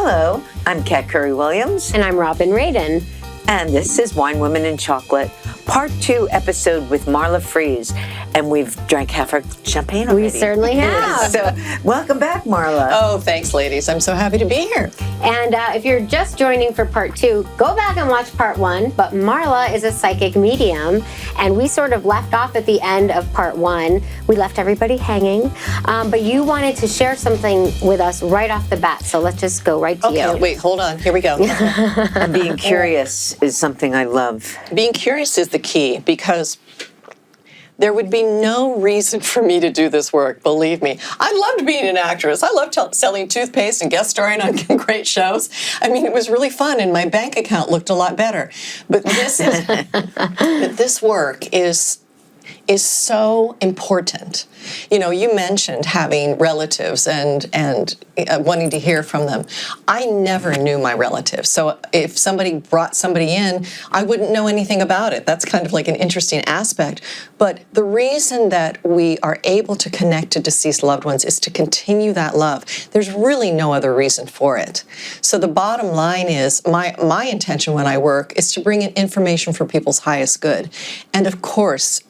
Hello, I'm Kat Curry-Williams. And I'm Radin. And this is Wine, Women, and Chocolate, Part 2 episode with Marla Frees. And we've drank half our champagne already. We certainly have. So, welcome back, Marla. Oh, thanks, ladies. I'm so happy to be here. And if you're just joining for Part 2, go back and watch Part 1. But Marla is a psychic medium, and we sort of left off at the end of Part 1. We left everybody hanging. But you wanted to share something with us right off the bat, so let's just go right to you. Okay, wait, hold on. Here we go. And being curious is something I love. Being curious is the key, because there would be no reason for me to do this work, believe me. I loved being an actress. I loved selling toothpaste and guest starring on great shows. I mean, it was really fun, and my bank account looked a lot better. But this work is so important. You know, you mentioned having relatives and wanting to hear from them. I never knew my relatives. So if somebody brought somebody in, I wouldn't know anything about it. That's kind of like an interesting aspect. But the reason that we are able to connect to deceased loved ones is to continue that love. There's really no other reason for it. So the bottom line is, my intention when I work is to bring in information for people's highest good. And of course,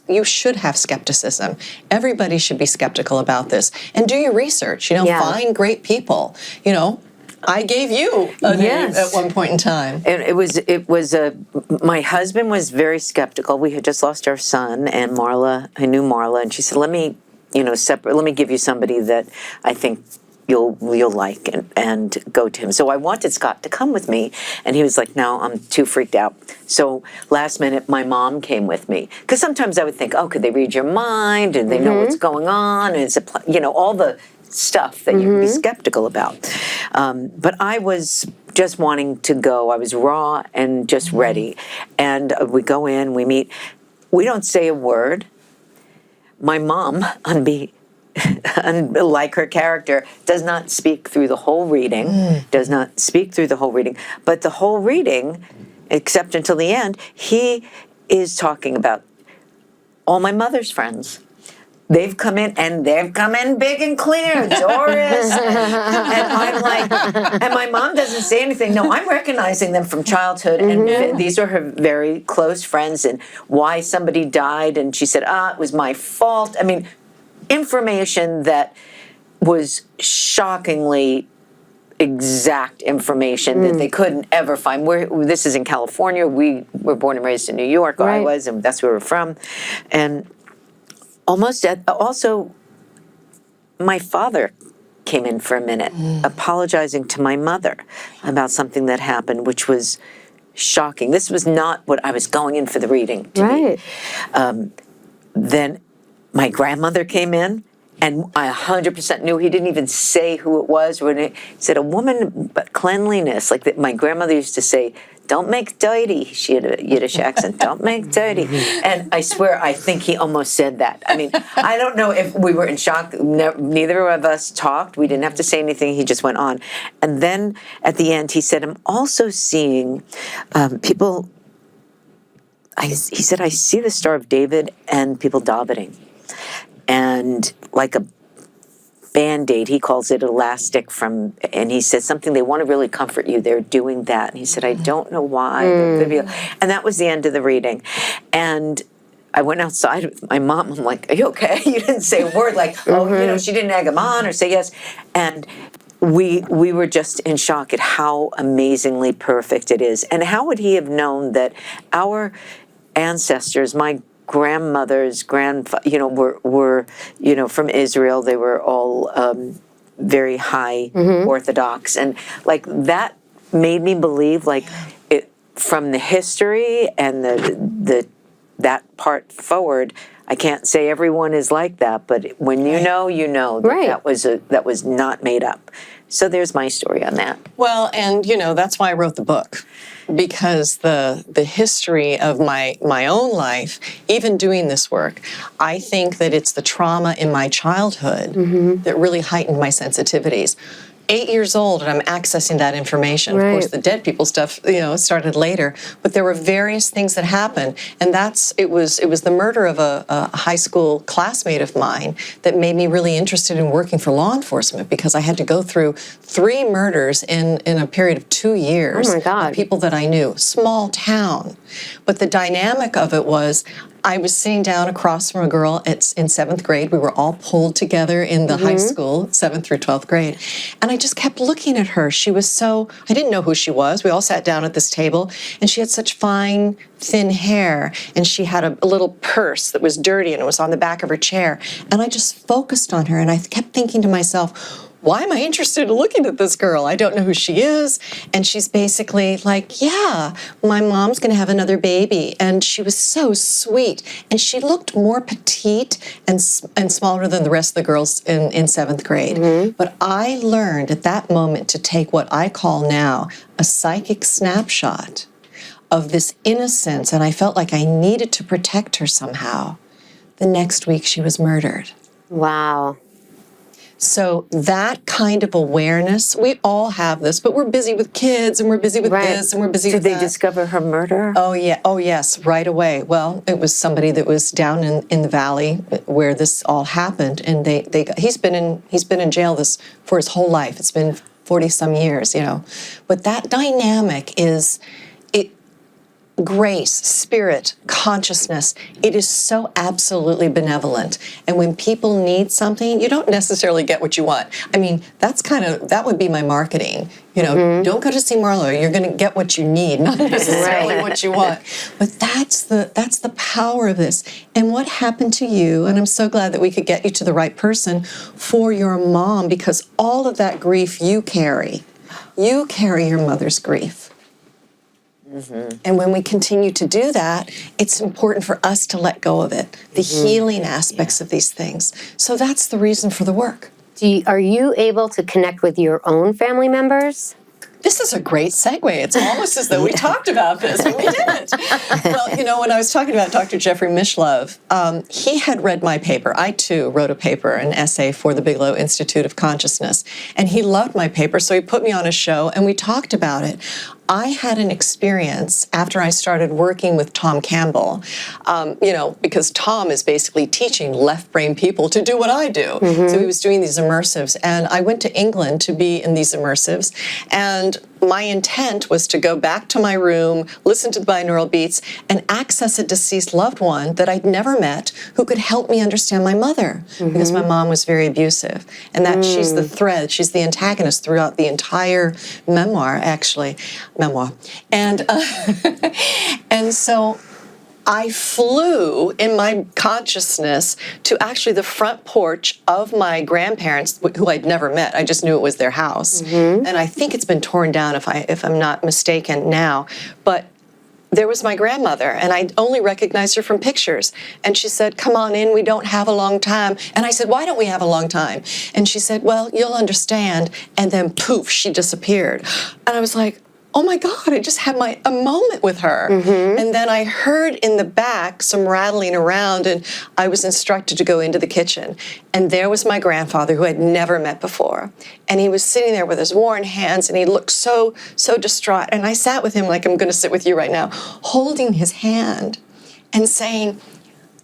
you should have skepticism. Everybody should be skeptical about this. And do your research, find great people. I gave you a name at one point in time. And my husband was very skeptical. We had just lost our son, and I knew Marla, and she said, let me give you somebody that I think you'll like and go to him. So I wanted Scott to come with me, and he was like, no, I'm too freaked out. So last minute, my mom came with me, because sometimes I would think, could they read your mind, and they know what's going on, and it's all the stuff that you can be skeptical about. But I was just wanting to go. I was raw and just ready. And we go in, we meet. We don't say a word. My mom, unlike her character, does not speak through the whole reading, but the whole reading, except until the end, he is talking about all my mother's friends. They've come in big and clear, Doris. And I'm like, and my mom doesn't say anything. No, I'm recognizing them from childhood. And these are her very close friends, and why somebody died. And she said, it was my fault. I mean, information that was shockingly exact information that they couldn't ever find. This is in California. We were born and raised in New York, or I was, and that's where we're from. And also, my father came in for a minute, apologizing to my mother about something that happened, which was shocking. This was not what I was going in for the reading to be. Then my grandmother came in, and I 100% knew. He didn't even say who it was. When he said, a woman, but cleanliness. Like that, my grandmother used to say, don't make dirty. She had a Yiddish accent. Don't make dirty. And I swear, I think he almost said that. I mean, I don't know if we were in shock. Neither of us talked. We didn't have to say anything. He just went on. And then at the end, he said, I'm also seeing people. He said, I see the Star of David and people davening. And like a Band-Aid, he calls it elastic and he says something, they want to really comfort you, they're doing that. And he said, I don't know why. And that was the end of the reading. And I went outside with my mom. I'm like, are you okay? You didn't say a word, like, she didn't egg him on or say yes. And we were just in shock at how amazingly perfect it is. And how would he have known that our ancestors, my grandmothers, were from Israel. They were all very high Orthodox, and like that made me believe, like it from the history and that part forward. I can't say everyone is like that, but when you know that was not made up. So there's my story on that. Well, and that's why I wrote the book, because the history of my own life, even doing this work, I think that it's the trauma in my childhood that really heightened my sensitivities. 8 years old and I'm accessing that information. Of course, the dead people stuff, started later. But there were various things that happened, and it was the murder of a high school classmate of mine that made me really interested in working for law enforcement, because I had to go through 3 murders in a period of 2 years. Oh my God. Of people that I knew. Small town. But the dynamic of it was, I was sitting down across from a girl in 7th grade. We were all pulled together in the high school, 7th through 12th grade. And I just kept looking at her. She was I didn't know who she was. We all sat down at this table, and she had such fine, thin hair, and she had a little purse that was dirty, and it was on the back of her chair. And I just focused on her, and I kept thinking to myself, why am I interested in looking at this girl? I don't know who she is. And she's basically like, yeah, my mom's going to have another baby. And she was so sweet. And she looked more petite and smaller than the rest of the girls in 7th grade. But I learned at that moment to take what I call now a psychic snapshot of this innocence. And I felt like I needed to protect her somehow. The next week she was murdered. Wow. So that kind of awareness, we all have this, but we're busy with kids, and we're busy with this, and we're busy with that. Did they discover her murder? Oh, yeah. Oh, yes, right away. Well, it was somebody that was down in the valley where this all happened, and he's been in jail for his whole life. It's been 40-some years, But that dynamic is grace, spirit, consciousness. It is so absolutely benevolent. And when people need something, you don't necessarily get what you want. I mean, that would be my marketing. Don't go to see Marla. You're going to get what you need, not necessarily what you want. But that's the power of this. And what happened to you, and I'm so glad that we could get you to the right person for your mom, because all of that grief you carry your mother's grief. And when we continue to do that, it's important for us to let go of it, the healing aspects of these things. So that's the reason for the work. Are you able to connect with your own family members? This is a great segue. It's almost as though we talked about this, but we didn't. Well, when I was talking about Dr. Jeffrey Mishlove, he had read my paper. I, too, wrote a paper, an essay for the Bigelow Institute of Consciousness. And he loved my paper, so he put me on a show, and we talked about it. I had an experience after I started working with Tom Campbell, because Tom is basically teaching left brain people to do what I do. So he was doing these immersives, and I went to England to be in these immersives, and my intent was to go back to my room, listen to the binaural beats, and access a deceased loved one that I'd never met who could help me understand my mother, because my mom was very abusive. And that she's the thread, she's the antagonist throughout the entire memoir. And, and so I flew in my consciousness to actually the front porch of my grandparents, who I'd never met. I just knew it was their house. And I think it's been torn down, if I'm not mistaken now. But there was my grandmother, and I only recognized her from pictures. And she said, come on in, we don't have a long time. And I said, why don't we have a long time? And she said, well, you'll understand. And then poof, she disappeared. And I was like, oh my God, I just had a moment with her. And then I heard in the back some rattling around, and I was instructed to go into the kitchen. And there was my grandfather, who I'd never met before. And he was sitting there with his worn hands, and he looked so distraught. And I sat with him like I'm going to sit with you right now, holding his hand and saying,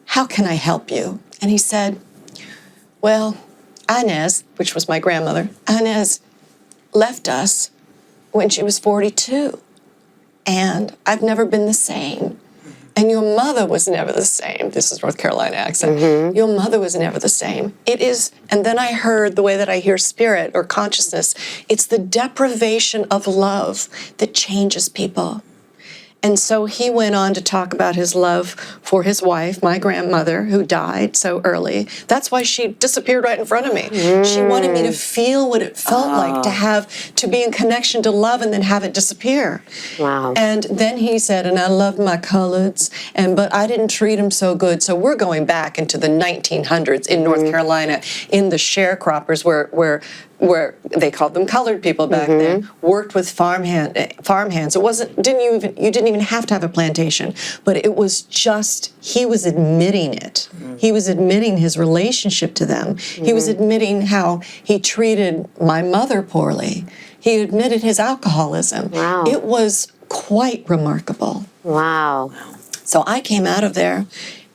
how can I help you? And he said, well, Inez, which was my grandmother, Inez left us when she was 42, and I've never been the same. And your mother was never the same. This is North Carolina accent. Your mother was never the same. It is, and then I heard the way that I hear spirit or consciousness, it's the deprivation of love that changes people. And so he went on to talk about his love for his wife, my grandmother, who died so early. That's why she disappeared right in front of me. She wanted me to feel what it felt like to be in connection to love and then have it disappear. Wow. And then he said, and I loved my coloreds, but I didn't treat them so good. So we're going back into the 1900s in North Carolina, in the sharecroppers where where they called them colored people back then, worked with farmhands. You didn't even have to have a plantation, but it was just, he was admitting it. He was admitting his relationship to them. He was admitting how he treated my mother poorly. He admitted his alcoholism. Wow. It was quite remarkable. Wow. So I came out of there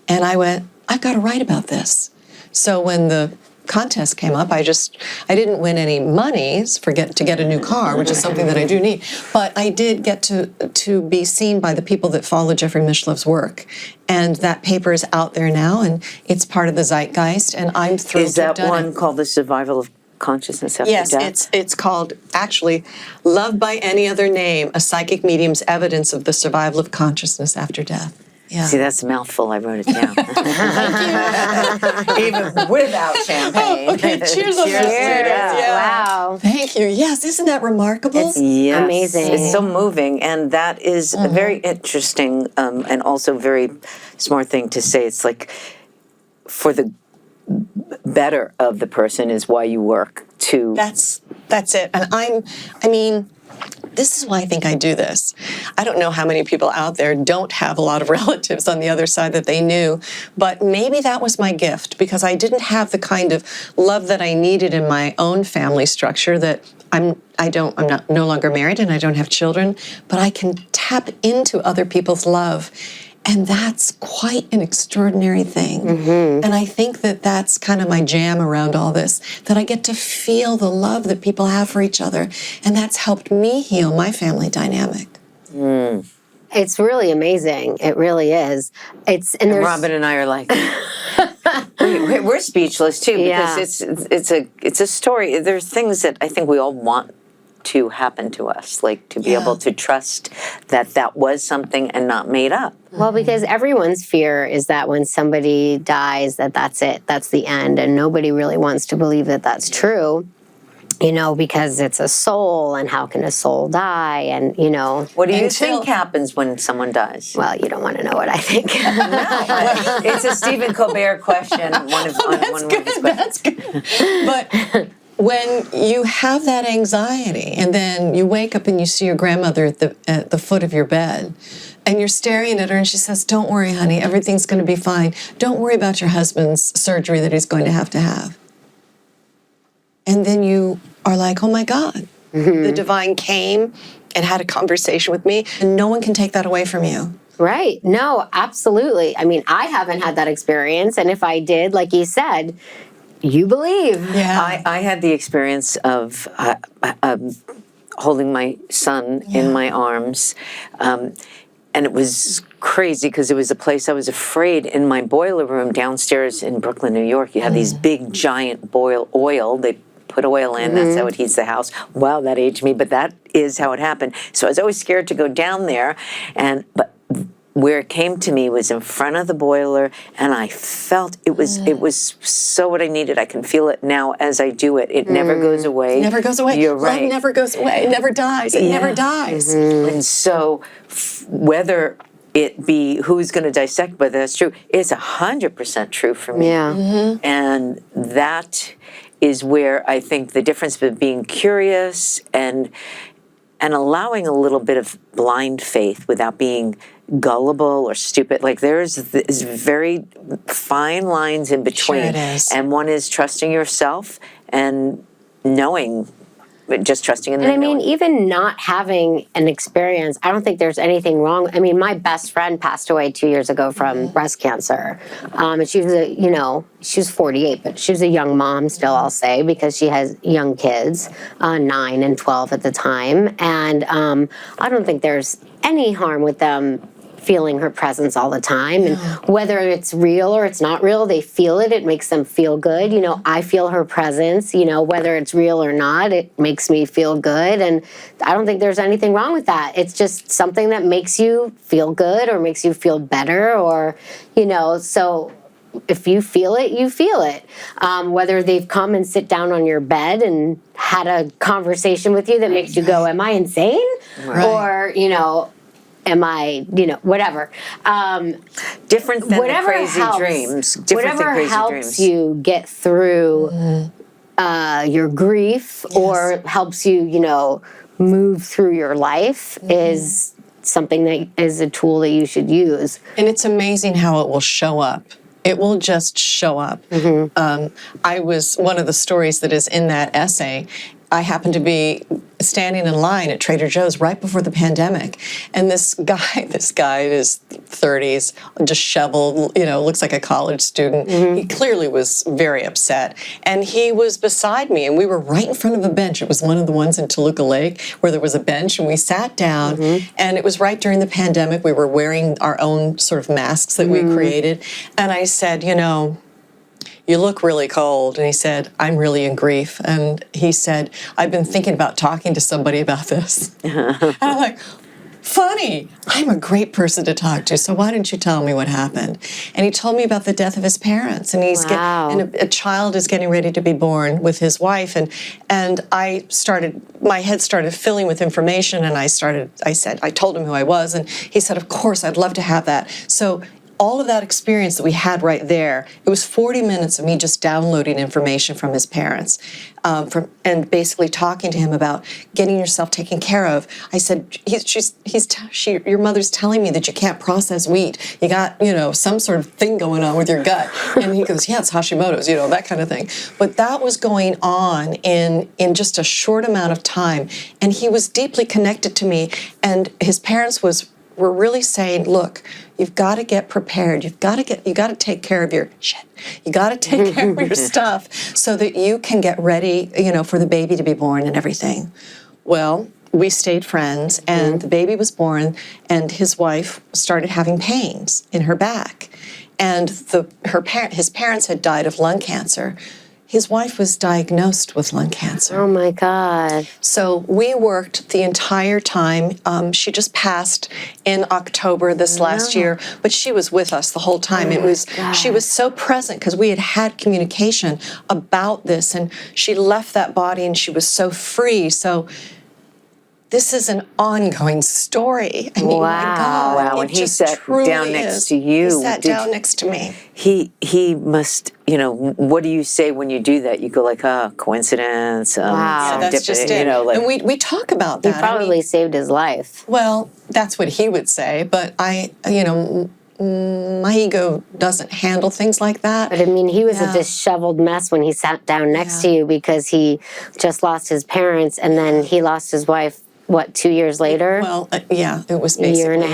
and I went, I've got to write about this. So when the contest came up, I didn't win any monies to get a new car, which is something that I do need, but I did get to be seen by the people that follow Jeffrey Mishleff's work. And that paper is out there now, and it's part of the zeitgeist, and I'm thrilled to have done it. Is that one called The Survival of Consciousness After Death? Yes, it's called, actually, Love by Any Other Name, A Psychic Medium's Evidence of the Survival of Consciousness After Death. Yeah. See, that's a mouthful. I wrote it down. Even without champagne. Oh, okay, cheers on that. Yeah. Wow. Thank you. Yes, isn't that remarkable? Yes. Amazing. It's so moving, and that is a very interesting and also very smart thing to say. It's like for the better of the person is why you work to. That's it. And I mean, this is why I think I do this. I don't know how many people out there don't have a lot of relatives on the other side that they knew, but maybe that was my gift because I didn't have the kind of love that I needed in my own family structure that I'm no longer married and I don't have children, but I can tap into other people's love. And that's quite an extraordinary thing. And I think that that's kind of my jam around all this, that I get to feel the love that people have for each other. And that's helped me heal my family dynamic. It's really amazing. It really is. And Robin and I are like, we're speechless too because it's a story. There's things that I think we all want to happen to us, like to be able to trust that was something and not made up. Well, because everyone's fear is that when somebody dies, that's it, that's the end, and nobody really wants to believe that that's true, because it's a soul, and how can a soul die, and What do you think happens when someone dies? Well, you don't want to know what I think. It's a Stephen Colbert question. That's good. But when you have that anxiety and then you wake up and you see your grandmother at the foot of your bed and you're staring at her and she says, "Don't worry, honey, everything's going to be fine. Don't worry about your husband's surgery that he's going to have." And then you are like, oh my God, the divine came and had a conversation with me, and no one can take that away from you. Right. No, absolutely. I mean, I haven't had that experience, and if I did, like you said, you believe. Yeah. I had the experience of holding my son in my arms, and it was crazy because it was a place I was afraid. In my boiler room downstairs in Brooklyn, New York, you have these big, giant oil. They put oil in. That's how it heats the house. Wow, that aged me, but that is how it happened. So I was always scared to go down there, but where it came to me was in front of the boiler, and I felt it was so what I needed. I can feel it now as I do it. It never goes away. It never goes away. You're right. Love never goes away. It never dies. It never dies. And so whether it be who's going to dissect whether that's true, it's 100% true for me. Yeah. And that is where I think the difference between being curious and allowing a little bit of blind faith without being gullible or stupid. Like there's very fine lines in between. Sure it is. And one is trusting yourself and knowing, just trusting in the And I knowing. mean, even not having an experience, I don't think there's anything wrong. I mean, my best friend passed away 2 years ago from breast cancer. And she was she was 48, but she was a young mom still, I'll say, because she has young kids, 9 and 12 at the time. And I don't think there's any harm with them feeling her presence all the time, and whether it's real or it's not real, they feel it. It makes them feel good. I feel her presence, whether it's real or not, it makes me feel good. And I don't think there's anything wrong with that. It's just something that makes you feel good or makes you feel better, or, so if you feel it, you feel it. Whether they've come and sit down on your bed and had a conversation with you that makes you go, am I insane? Right. Or, am I, whatever. Different than Whatever the crazy helps, dreams. Different whatever than crazy helps dreams. you get through your grief or helps you, move through your life is something that is a tool that you should use. And it's amazing how it will show up. It will just show up. I was, one of the stories that is in that essay, I happened to be standing in line at Trader Joe's right before the pandemic. And this guy in his 30s, disheveled, looks like a college student. He clearly was very upset. And he was beside me, and we were right in front of a bench. It was one of the ones in Toluca Lake where there was a bench, and we sat down. And it was right during the pandemic. We were wearing our own sort of masks that we created. And I said, you look really cold. And he said, I'm really in grief. And he said, I've been thinking about talking to somebody about this. And I'm like, funny. I'm a great person to talk to, so why didn't you tell me what happened? And he told me about the death of his parents. And and a child is getting ready to be born with his wife. And my head started filling with information. And I told him who I was. And he said, of course, I'd love to have that. So all of that experience that we had right there, it was 40 minutes of me just downloading information from his parents and basically talking to him about getting yourself taken care of. I said, your mother's telling me that you can't process wheat. You got, some sort of thing going on with your gut. And he goes, yeah, it's Hashimoto's, that kind of thing. But that was going on in just a short amount of time. And he was deeply connected to me. And his parents were really saying, look, you've got to get prepared. You got to take care of your shit. You got to take care of your stuff so that you can get ready, for the baby to be born and everything. Well, we stayed friends, and the baby was born, and his wife started having pains in her back. And his parents had died of lung cancer. His wife was diagnosed with lung cancer. Oh, my God. So we worked the entire time. She just passed in October this last year, but she was with us the whole time. She was so present because we had communication about this, and she left that body and she was so free. So this is an ongoing story. I mean, my God. Wow. And he sat down next to you. He sat down next to me. He must, what do you say when you do that? You go like, coincidence. Wow. That's just it. And we talk about that. He probably saved his life. Well, that's what he would say. But my ego doesn't handle things like that. But I mean, he was a disheveled mess when he sat down next to you because he just lost his parents and then he lost his wife. What, 2 years later? Well, it was basically a year and a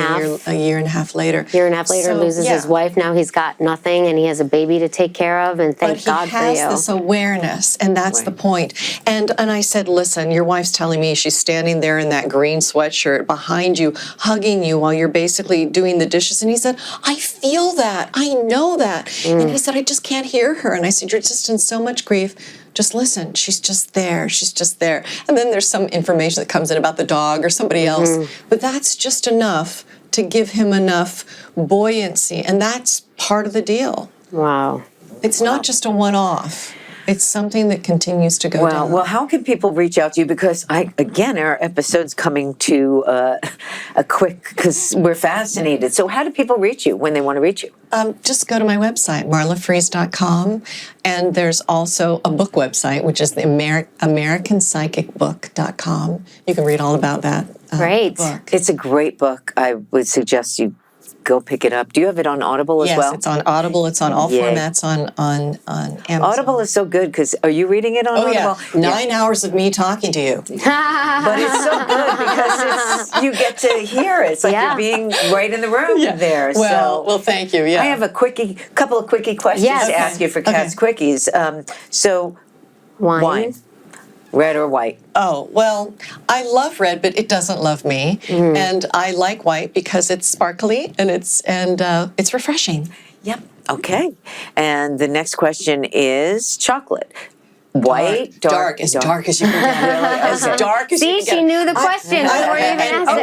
half later. Year and a half later, loses his wife. Now he's got nothing, and he has a baby to take care of. And thank God for you. But he has this awareness, and that's the point. And I said, listen, your wife's telling me she's standing there in that green sweatshirt behind you, hugging you while you're basically doing the dishes. And he said, I feel that. I know that. And he said, I just can't hear her. And I said, you're just in so much grief. Just listen. She's just there. She's just there. And then there's some information that comes in about the dog or somebody else. But that's just enough to give him enough buoyancy. And that's part of the deal. Wow. It's not just a one-off. It's something that continues to go down. Well, how can people reach out to you? Because our episode's coming to a quick, because we're fascinated. So how do people reach you when they want to reach you? Just go to my website, marlafrees.com. And there's also a book website, which is the americanpsychicbook.com. You can read all about that Great. book. It's a great book. I would suggest you go pick it up. Do you have it on Audible as well? Yes, it's on Audible. It's on all formats on Amazon. Audible is so good because are you reading it on Audible? Yeah. 9 hours of me talking to you. But it's so good because you get to hear it. It's like you're being right in the room there. Well, thank you. Yeah. I have a couple of quickie questions to ask you for Cat's Quickies. So, wine. Red or white? Oh, well, I love red, but it doesn't love me. And I like white because it's sparkly and it's refreshing. Yep. Okay. And the next question is chocolate. White, dark as you can get. Really? As dark as you can get. See, she knew the question before you even asked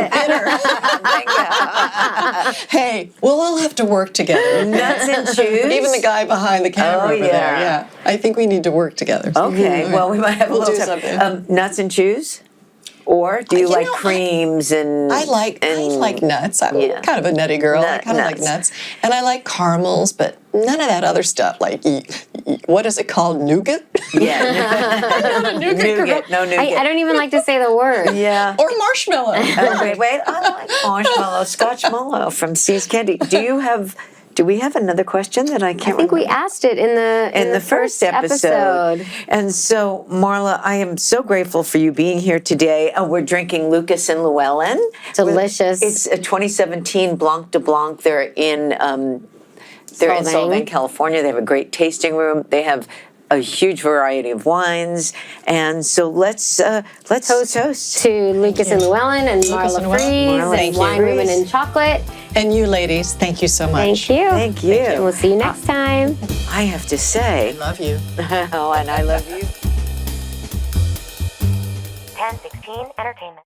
it. Hey, we'll all have to work together. Nuts and chews? Even the guy behind the camera over there. Yeah. I think we need to work together. Okay. Well, we might have a little do time. something. Nuts and chews? Or do you You like know, creams and I like nuts. I'm Yeah. kind of a nutty girl. I kind of like Nuts. nuts, and I like caramels, but none of that other stuff. Like what is it called? Nougat? yeah, nougat, no nougat. I don't even like to say the word. Yeah. Or marshmallow. Wait, I like marshmallow, Scotch mallow from See's Candy. Do we have another question that I can't I think we remember? asked it in the first episode. And so, Marla, I am so grateful for you being here today. We're drinking Lucas and Llewellyn. Delicious. It's a 2017 Blanc de Blanc. They're in Solvang, California. They have a great tasting room. They have a huge variety of wines, and so let's toast to Lucas and Llewellyn and Lucas Marla and Llewellyn. Frees Marla, thank and you. Wine Women in Chocolate. And you ladies, thank you so much. Thank you. Thank you. And we'll see you next time. I have to say, Love you. oh, and I love you. 1016 Entertainment.